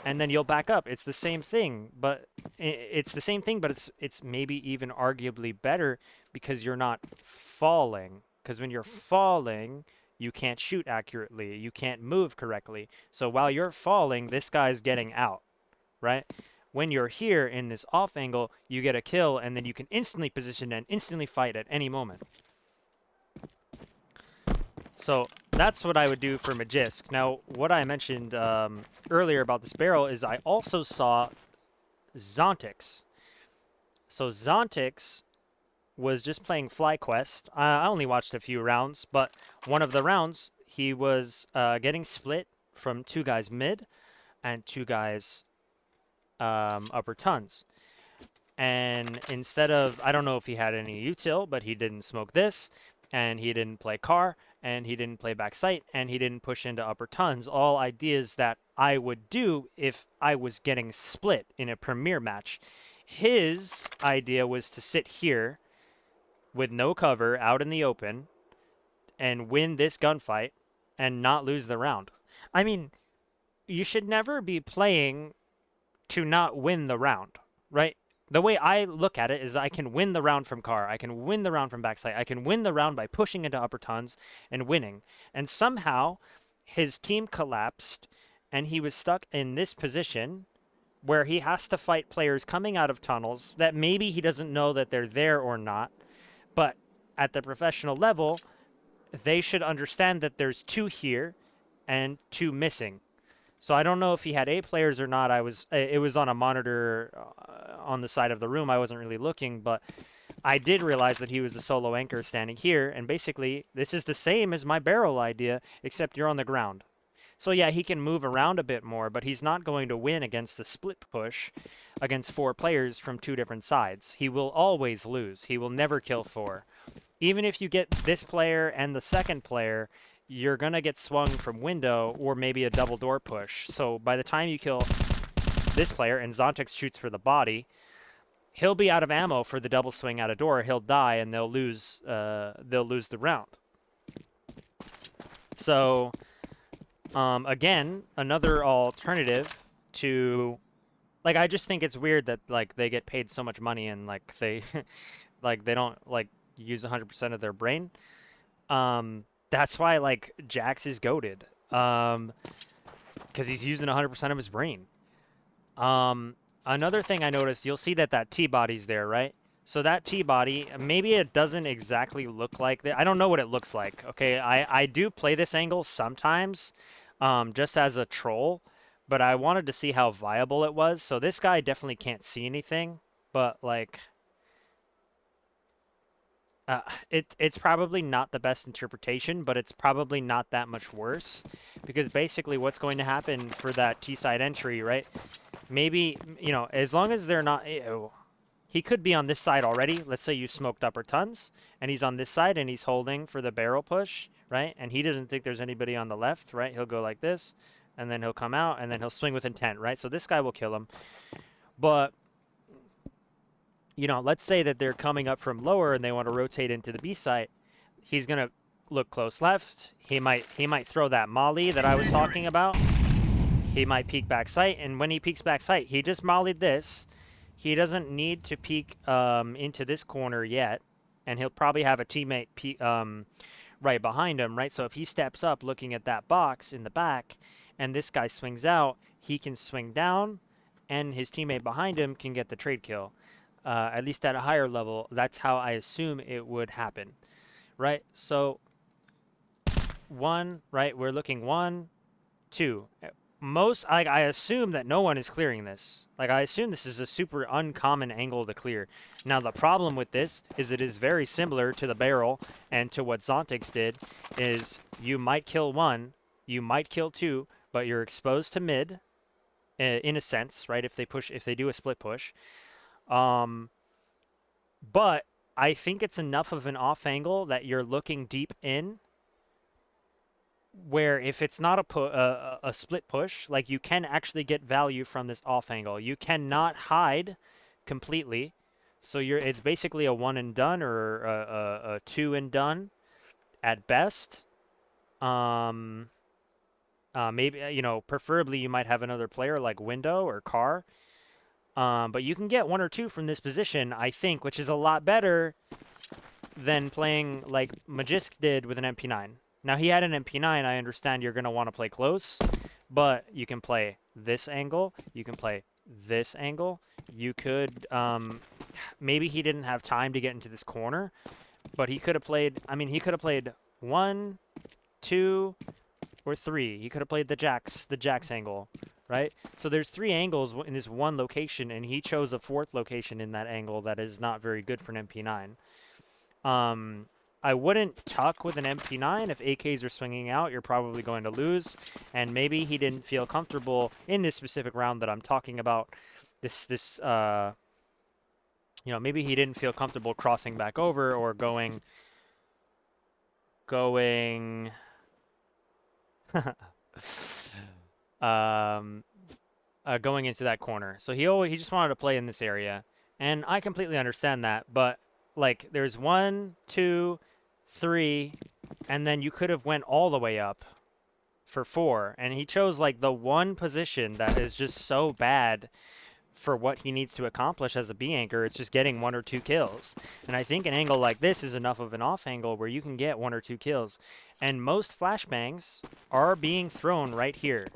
and then you'll back up. It's the same thing, but it's maybe even arguably better, because you're not falling. Because when you're falling, you can't shoot accurately, you can't move correctly. So while you're falling, this guy's getting out, right? When you're here in this off angle, you get a kill, and then you can instantly position and instantly fight at any moment. So that's what I would do for Magisk. Now, what I mentioned earlier about this barrel is I also saw Zontix. So Zontix was just playing FlyQuest. I only watched a few rounds, but one of the rounds, he was getting split from two guys mid and two guys upper tons. And instead of, I don't know if he had any util, but he didn't smoke this, and he didn't play car, and he didn't play back sight, and he didn't push into upper tons. All ideas that I would do if I was getting split in a premier match. His idea was to sit here with no cover out in the open and win this gunfight and not lose the round. I mean, you should never be playing to not win the round, right? The way I look at it is I can win the round from car. I can win the round from backside. I can win the round by pushing into upper tons and winning. And somehow his team collapsed and he was stuck in this position where he has to fight players coming out of tunnels that maybe he doesn't know that they're there or not. But at the professional level, they should understand that there's two here and two missing. So I don't know if he had 8 players or not. It was on a monitor on the side of the room. I wasn't really looking, but I did realize that he was a solo anchor standing here. And basically, this is the same as my barrel idea, except you're on the ground. So yeah, he can move around a bit more, but he's not going to win against the split push against 4 players from 2 different sides. He will always lose. He will never kill 4. Even if you get this player and the second player, you're going to get swung from window or maybe a double door push. So by the time you kill this player and Zontix shoots for the body, he'll be out of ammo for the double swing out of door. He'll die and they'll lose the round. So again, another alternative to, like, I just think it's weird that like they get paid so much money and like they like they don't like use 100% of their brain. That's why like Jax is goated. Because he's using 100% of his brain. Another thing I noticed, you'll see that T-body's there, right? So that T-body, maybe it doesn't exactly look like that. I don't know what it looks like. Okay, I do play this angle sometimes, just as a troll, but I wanted to see how viable it was. So this guy definitely can't see anything, but like, uh, it's probably not the best interpretation, but it's probably not that much worse, because basically what's going to happen for that T-side entry, right? Maybe, you know, as long as they're not... Ew. He could be on this side already. Let's say you smoked upper tons, and he's on this side, and he's holding for the barrel push, right? And he doesn't think there's anybody on the left, right? He'll go like this, and then he'll come out, and then he'll swing with intent, right? So this guy will kill him. But, you know, let's say that they're coming up from lower, and they want to rotate into the B site. He's going to look close left. He might throw that molly that I was talking about. He might peek back sight, and when he peeks back sight, he just mollied this. He doesn't need to peek into this corner yet, and he'll probably have a teammate right behind him, right? So if he steps up looking at that box in the back, and this guy swings out, he can swing down, and his teammate behind him can get the trade kill. At least at a higher level, that's how I assume it would happen, right? So one, right? We're looking 1, 2. Most, like, I assume that no one is clearing this. Like, I assume this is a super uncommon angle to clear. Now, the problem with this is it is very similar to the barrel and to what Zontix did, is you might kill 1, you might kill 2, but you're exposed to mid, in a sense, right? If they do a split push. But I think it's enough of an off angle that you're looking deep in, where if it's not a split push, like, you can actually get value from this off angle. You cannot hide completely, so it's basically a 1 and done, or a 2 and done at best. Maybe, you know, preferably you might have another player like Window or Car. But you can get 1 or 2 from this position, I think, which is a lot better than playing like Magisk did with an MP9. Now, he had an MP9. I understand you're going to want to play close, but you can play this angle. You can play this angle. You could, maybe he didn't have time to get into this corner, but he could have played, I mean, he could have played 1, 2, or 3. He could have played the Jax angle, right? So there's 3 angles in this one location, and he chose a 4th location in that angle that is not very good for an MP9. I wouldn't tuck with an MP9. If AKs are swinging out, you're probably going to lose. And maybe he didn't feel comfortable in this specific round that I'm talking about. You know, maybe he didn't feel comfortable crossing back over or going going into that corner. So he just wanted to play in this area, and I completely understand that. But like, there's 1, 2, 3, and then you could have went all the way up for 4, and he chose like the one position that is just so bad for what he needs to accomplish as a B anchor. It's just getting 1 or 2 kills. And I think an angle like this is enough of an off angle where you can get 1 or 2 kills. And most flashbangs are being thrown right here,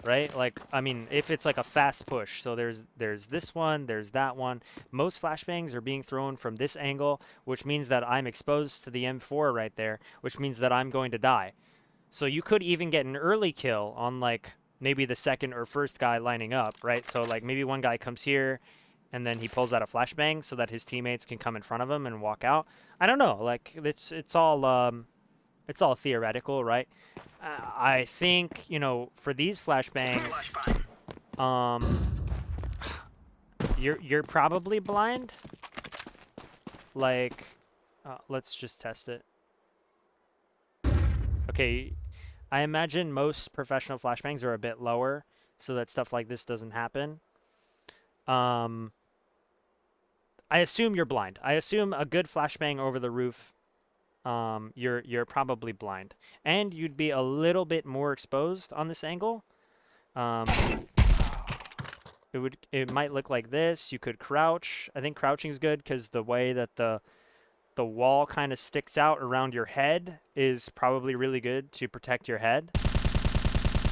right? Like, I mean, if it's like a fast push, so there's this one, there's that one. Most flashbangs are being thrown from this angle, which means that I'm exposed to the M4 right there, which means that I'm going to die. So you could even get an early kill on like maybe the second or first guy lining up, right? So like maybe one guy comes here and then he pulls out a flashbang so that his teammates can come in front of him and walk out. I don't know. Like, it's all theoretical, right? I think, you know, for these flashbangs, you're probably blind. Like, let's just test it. Okay, I imagine most professional flashbangs are a bit lower, so that stuff like this doesn't happen. I assume you're blind. I assume a good flashbang over the roof, you're probably blind, and you'd be a little bit more exposed on this angle. It might look like this. You could crouch. I think crouching is good because the way that the the wall kind of sticks out around your head is probably really good to protect your head.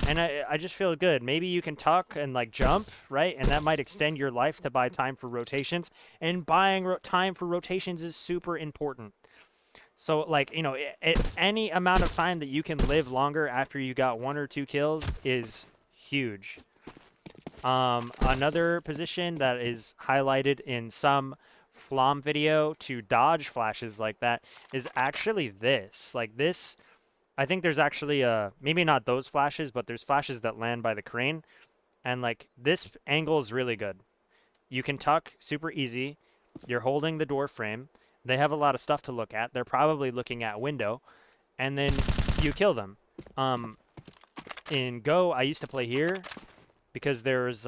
And I just feel good. Maybe you can tuck and like jump, right? And that might extend your life to buy time for rotations. And buying time for rotations is super important. So like, you know, any amount of time that you can live longer after you got 1 or 2 kills is huge. Another position that is highlighted in some Flom video to dodge flashes like that is actually this. Like this, I think there's actually maybe not those flashes, but there's flashes that land by the crane. And like this angle is really good. You can tuck super easy. You're holding the door frame. They have a lot of stuff to look at. They're probably looking at window. And then you kill them. In Go, I used to play here because there's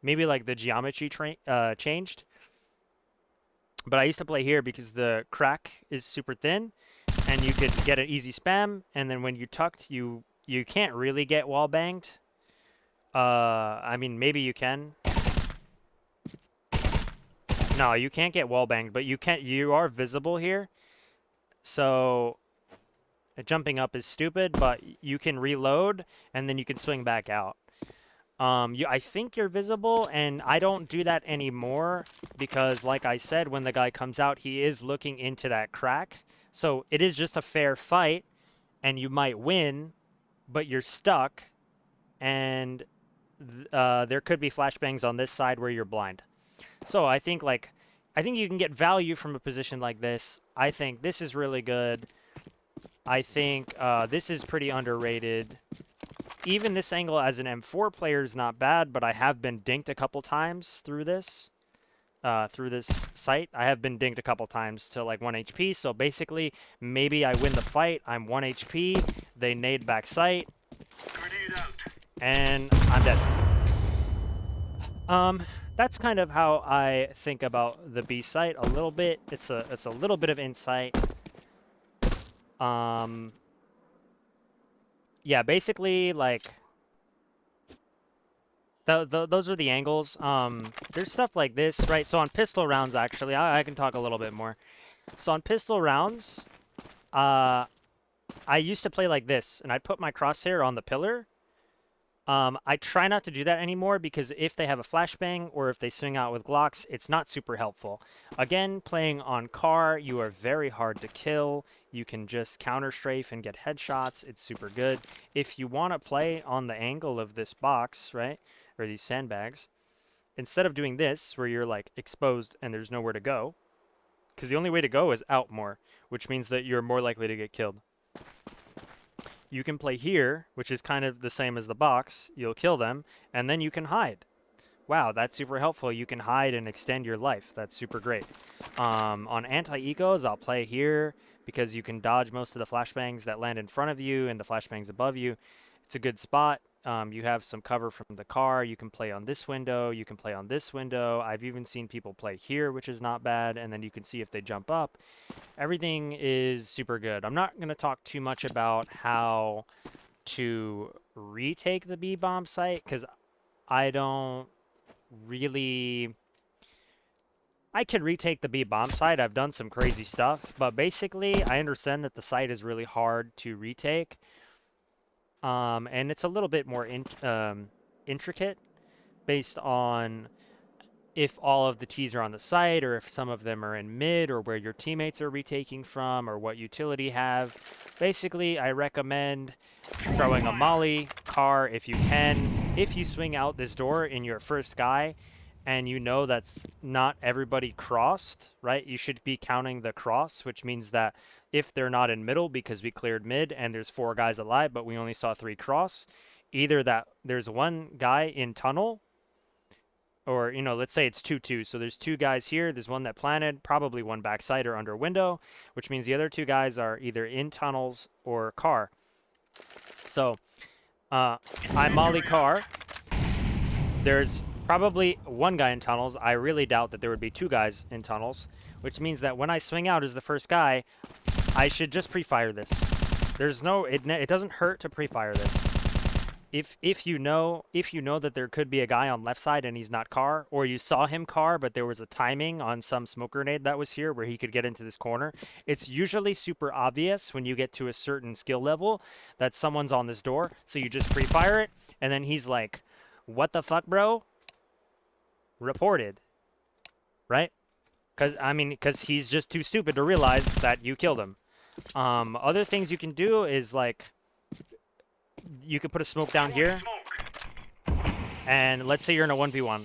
maybe like the geometry changed. But I used to play here because the crack is super thin and you could get an easy spam, and then when you tucked, you can't really get wall banged. I mean, maybe you can. No, you can't get wall banged, but you are visible here. So jumping up is stupid, but you can reload and then you can swing back out. I think you're visible, and I don't do that anymore because, like I said, when the guy comes out, he is looking into that crack. So it is just a fair fight, and you might win, but you're stuck, and there could be flashbangs on this side where you're blind. So I think you can get value from a position like this. I think this is really good. I think this is pretty underrated. Even this angle as an M4 player is not bad, but I have been dinked a couple times through this site. I have been dinked a couple times to like 1 HP, so basically maybe I win the fight, I'm 1 HP, they nade back sight, and I'm dead. That's kind of how I think about the B site a little bit. It's a little bit of insight. Yeah, basically, like, those are the angles. There's stuff like this, right? So on pistol rounds, actually, I can talk a little bit more. So on pistol rounds, I used to play like this, and I'd put my crosshair on the pillar. I try not to do that anymore because if they have a flashbang or if they swing out with Glocks, it's not super helpful. Again, playing on car, you are very hard to kill. You can just counter strafe and get headshots. It's super good. If you want to play on the angle of this box, right, or these sandbags, instead of doing this where you're like exposed and there's nowhere to go, because the only way to go is out more, which means that you're more likely to get killed. You can play here, which is kind of the same as the box. You'll kill them, and then you can hide. Wow, that's super helpful. You can hide and extend your life. That's super great. On anti-ecos, I'll play here because you can dodge most of the flashbangs that land in front of you and the flashbangs above you. It's a good spot. You have some cover from the car. You can play on this window. You can play on this window. I've even seen people play here, which is not bad, and then you can see if they jump up. Everything is super good. I'm not going to talk too much about how to retake the B-bomb site because I don't really... I can retake the B-bomb site. I've done some crazy stuff, but basically I understand that the site is really hard to retake. And it's a little bit more intricate based on if all of the T's are on the site or if some of them are in mid or where your teammates are retaking from or what utility have. Basically, I recommend throwing a molly car if you can. If you swing out this door in your first guy and you know that's not everybody crossed, right? You should be counting the cross, which means that if they're not in middle because we cleared mid and there's 4 guys alive, but we only saw 3 cross, either that there's 1 guy in tunnel, or, you know, let's say it's 2-2. So there's 2 guys here. There's 1 that planted, probably 1 backside or under window, which means the other 2 guys are either in tunnels or car. So I molly car. There's probably 1 guy in tunnels. I really doubt that there would be 2 guys in tunnels, which means that when I swing out as the first guy, I should just pre-fire this. There's no, it doesn't hurt to pre-fire this. if you know that there could be a guy on left side and he's not car, or you saw him car but there was a timing on some smoke grenade that was here where he could get into this corner, it's usually super obvious when you get to a certain skill level that someone's on this door, so you just pre-fire it, and then he's like, what the fuck, bro? Reported, right? Because he's just too stupid to realize that you killed him. Other things you can do is like you could put a smoke down here, and let's say you're in a 1v1.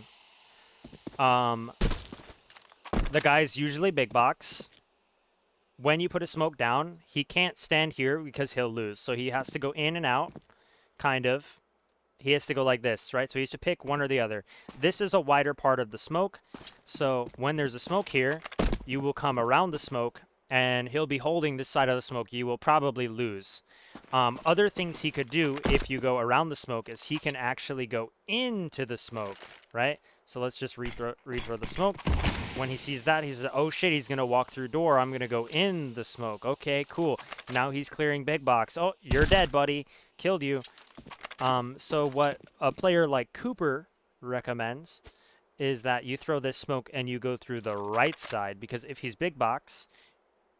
The guy's usually big box. When you put a smoke down, he can't stand here because he'll lose. So he has to go in and out, kind of. He has to go like this, right? So he has to pick one or the other. This is a wider part of the smoke. So when there's a smoke here, you will come around the smoke, and he'll be holding this side of the smoke. You will probably lose. Other things he could do if you go around the smoke is he can actually go into the smoke, right? So let's just rethrow the smoke. When he sees that, he's, oh shit, he's going to walk through door. I'm going to go in the smoke. Okay, cool. Now he's clearing big box. Oh, you're dead, buddy. Killed you. So what a player like Cooper recommends is that you throw this smoke and you go through the right side, because if he's big box,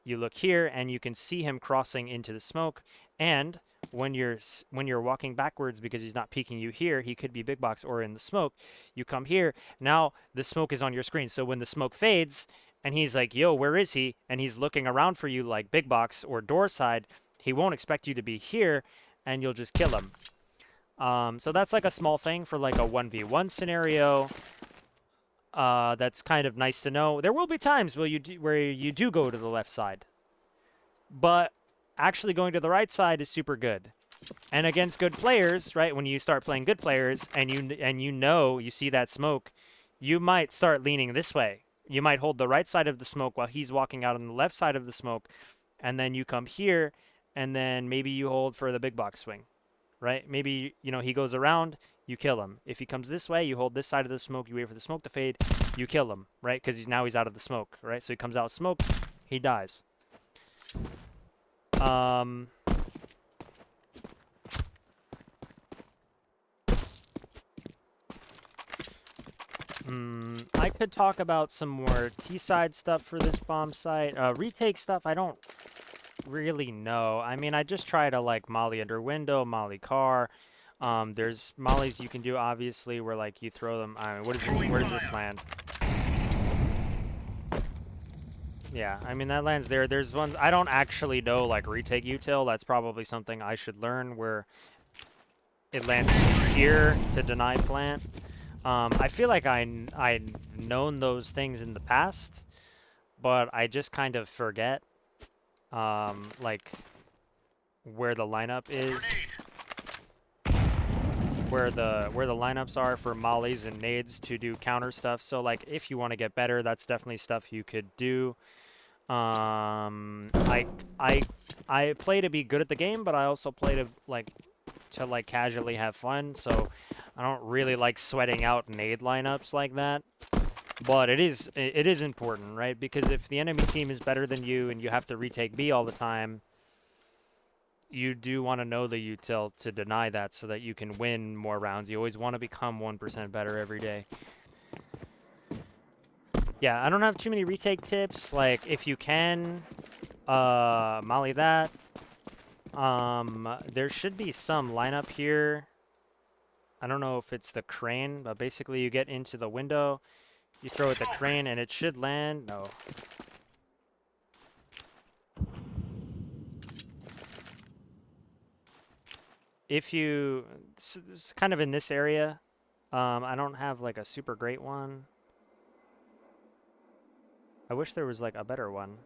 you look here and you can see him crossing into the smoke, and when you're walking backwards because he's not peeking you here, he could be big box or in the smoke. You come here, now the smoke is on your screen. So when the smoke fades and he's like, yo, where is he? And he's looking around for you like big box or door side, he won't expect you to be here, and you'll just kill him. So that's like a small thing for like a 1v1 scenario. That's kind of nice to know. There will be times where you do go to the left side, but actually going to the right side is super good. And against good players, right? When you start playing good players and you see that smoke, you might start leaning this way. You might hold the right side of the smoke while he's walking out on the left side of the smoke, and then you come here, and then maybe you hold for the big box swing, right? Maybe, he goes around, you kill him. If he comes this way, you hold this side of the smoke, you wait for the smoke to fade, you kill him, right? Because he's out of the smoke, right? So he comes out of smoke, he dies. I could talk about some more T-side stuff for this bomb site. Retake stuff, I don't really know. I mean, I just try to like molly under window, molly car. There's mollies you can do, obviously, where like you throw them. I mean, where does this land? Yeah, I mean, that lands there. There's ones, I don't actually know, like retake util. That's probably something I should learn, where it lands here to deny plant. I feel like I've known those things in the past, but I just kind of forget, like, where the lineup is, where the lineups are for mollies and nades to do counter stuff. So, like, if you want to get better, that's definitely stuff you could do. I play to be good at the game, but I also play to casually have fun. So I don't really like sweating out nade lineups like that. But it is important, right? Because if the enemy team is better than you and you have to retake B all the time, you do want to know the util to deny that so that you can win more rounds. You always want to become 1% better every day. Yeah, I don't have too many retake tips. Like, if you can, molly that. There should be some lineup here. I don't know if it's the crane, but basically you get into the window, you throw it the crane, and it should land. No. If you, it's kind of in this area. I don't have like a super great one. I wish there was like a better one.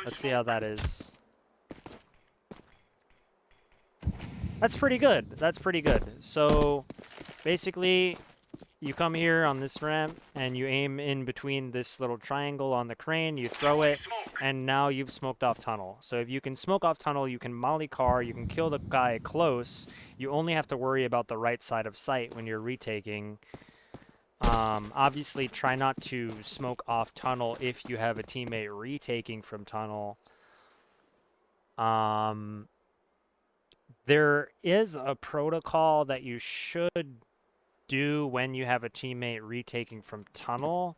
Let's see how that is. That's pretty good. That's pretty good. So basically, you come here on this ramp and you aim in between this little triangle on the crane, you throw it, and now you've smoked off tunnel. So if you can smoke off tunnel, you can molly car, you can kill the guy close. You only have to worry about the right side of sight when you're retaking. Obviously, try not to smoke off tunnel if you have a teammate retaking from tunnel. There is a protocol that you should do when you have a teammate retaking from tunnel.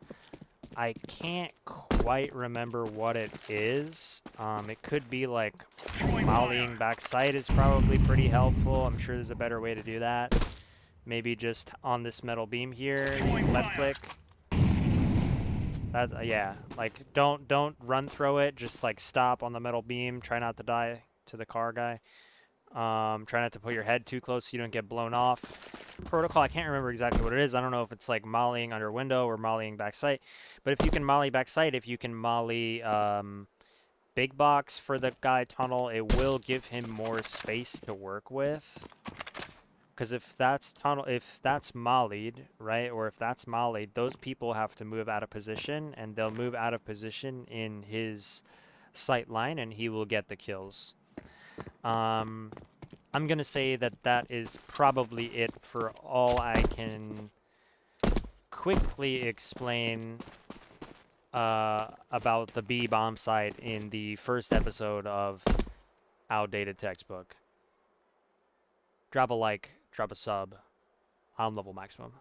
I can't quite remember what it is. It could be like mollying backside is probably pretty helpful. I'm sure there's a better way to do that. Maybe just on this metal beam here, left click. That yeah, like don't run through it. Just like stop on the metal beam. Try not to die to the car guy. Try not to put your head too close so you don't get blown off. Protocol, I can't remember exactly what it is. I don't know if it's like mollying under window or mollying back sight. But if you can molly back sight, if you can molly big box for the guy tunnel, it will give him more space to work with. Because if that's mollied, right, or if that's mollied, those people have to move out of position, and they'll move out of position in his sight line, and he will get the kills. I'm gonna say that that is probably it for all I can quickly explain about the B bomb site in the first episode of Outdated Textbook. Drop a like, drop a sub. I'm level maximum.